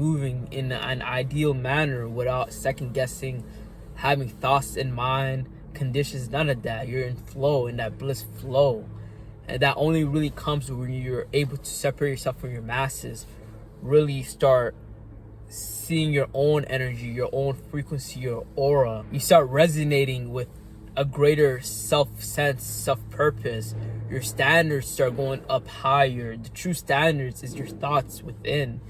moving in an ideal manner without second guessing, having thoughts in mind, conditions, none of that. You're in flow, in that bliss flow. And that only really comes when you're able to separate yourself from your masses, really start seeing your own energy, your own frequency, your aura. You start resonating with a greater self-sense, self-purpose. Your standards start going up higher. The true standards is your thoughts within.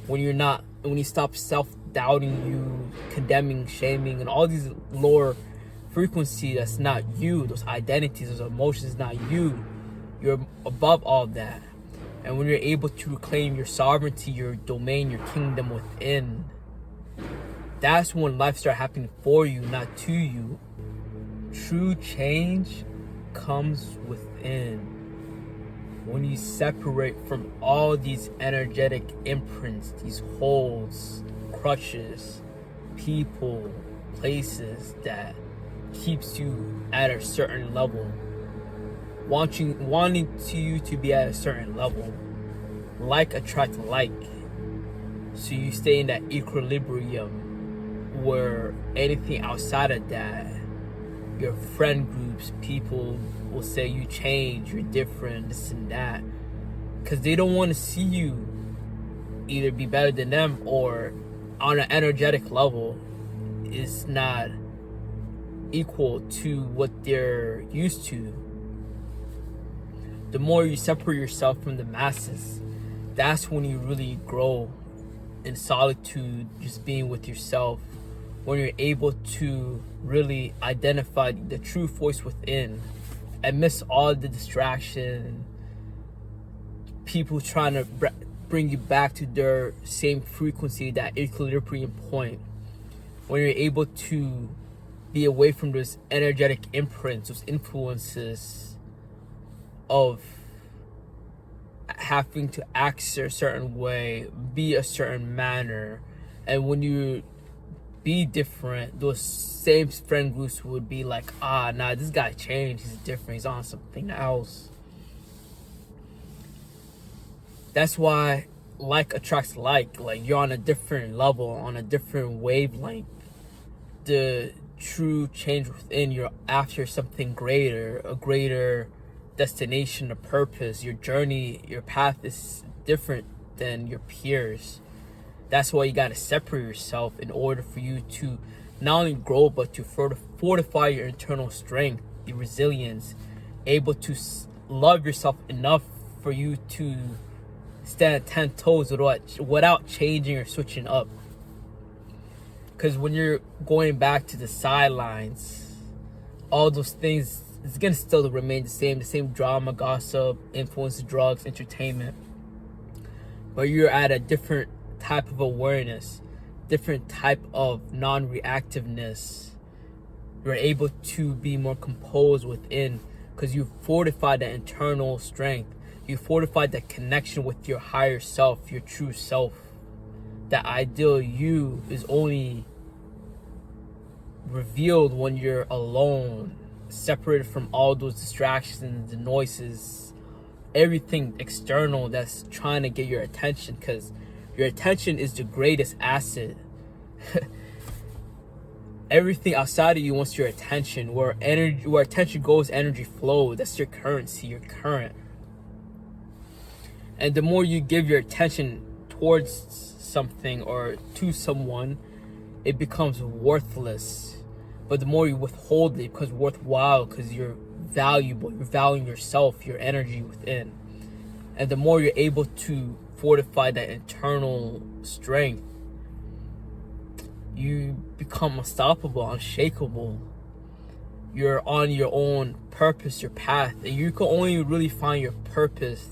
When you stop self-doubting, you condemning, shaming, and all these lower frequency that's not you, those identities, those emotions, not you. You're above all that. And when you're able to reclaim your sovereignty, your domain, your kingdom within, that's when life starts happening for you, not to you. True change comes within. When you separate from all these energetic imprints, these holds, crutches, people, places that keeps you at a certain level, wanting you to be at a certain level. Like attract like, so you stay in that equilibrium where anything outside of that, your friend groups, people will say you change, you're different, this and that, because they don't want to see you either be better than them, or on an energetic level is not equal to what they're used to. The more you separate yourself from the masses, that's when you really grow in solitude, just being with yourself. When you're able to really identify the true voice within and miss all the distraction, people trying to bring you back to their same frequency, that equilibrium point. When you're able to be away from those energetic imprints, those influences of having to act a certain way, be a certain manner. And when you be different, those same friend groups would be like, nah, this guy changed, he's different, he's on something else. That's why like attracts like you're on a different level, on a different wavelength. The true change within, you're after something greater, a greater destination, a purpose. Your journey, your path is different than your peers. That's why you got to separate yourself in order for you to not only grow, but to fortify your internal strength, your resilience, able to love yourself enough for you to stand at 10 toes without changing or switching up. Because when you're going back to the sidelines, all those things, it's going to still remain the same drama, gossip, influence, drugs, entertainment. But you're at a different type of awareness, different type of non-reactiveness. You're able to be more composed within because you fortified that internal strength. You fortified that connection with your higher self, your true self. That ideal you is only revealed when you're alone, separated from all those distractions, the noises, everything external that's trying to get your attention, because your attention is the greatest asset. Everything outside of you wants your attention. Where attention goes, energy flows. That's your currency, your current. And the more you give your attention towards something or to someone, it becomes worthless. But the more you withhold it, it becomes worthwhile because you're valuable. You're valuing yourself, your energy within. And the more you're able to fortify that internal strength, you become unstoppable, unshakable. You're on your own purpose, your path. And you can only really find your purpose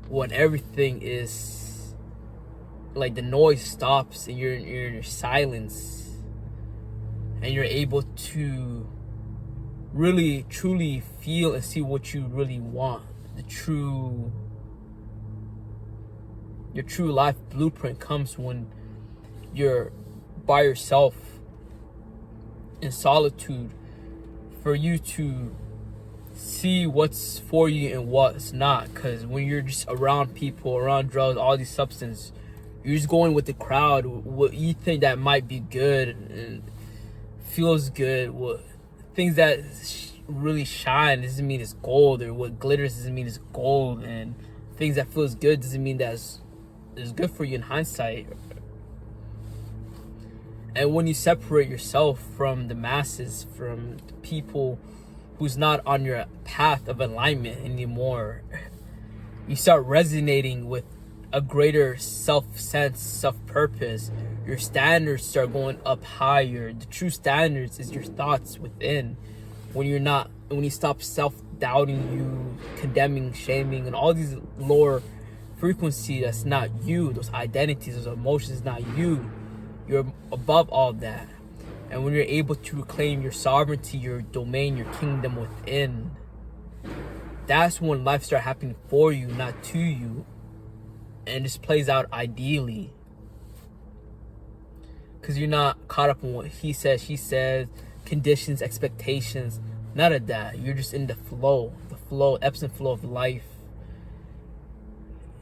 when everything is like the noise stops and you're in your silence. And you're able to really, truly feel and see what you really want. Your true life blueprint comes when you're by yourself in solitude, for you to see what's for you and what's not. Because when you're just around people, around drugs, all these substances, You're just going with the crowd. What you think that might be good and feels good, what things that really shine doesn't mean it's gold, or what glitters doesn't mean it's gold, and things that feels good doesn't mean that's good for you in hindsight. And when you separate yourself from the masses, from the people who's not on your path of alignment anymore, you start resonating with a greater self-sense, self-purpose. Your standards start going up higher. The true standards is your thoughts within. When you stop self-doubting, you condemning, shaming, and all these lower frequency that's not you, those identities, those emotions, not you. You're above all that. And when you're able to reclaim your sovereignty, your domain, your kingdom within, that's when life starts happening for you, not to you. And this plays out ideally. Because you're not caught up in what he says, she says, conditions, expectations. None of that. You're just in the flow, ebbs and flow of life.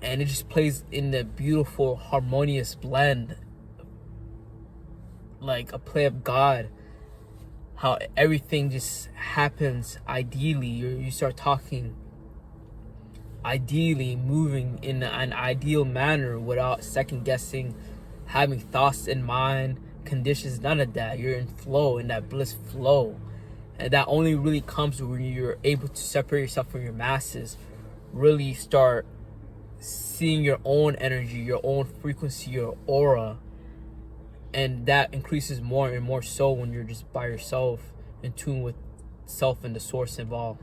And it just plays in the beautiful, harmonious blend. Like a play of God. How everything just happens ideally. You start talking ideally, moving in an ideal manner without second guessing, having thoughts in mind, conditions, none of that. You're in flow, in that bliss flow. And that only really comes when you're able to separate yourself from your masses, really start seeing your own energy, your own frequency, your aura. And that increases more and more so when you're just by yourself, in tune with self and the source involved.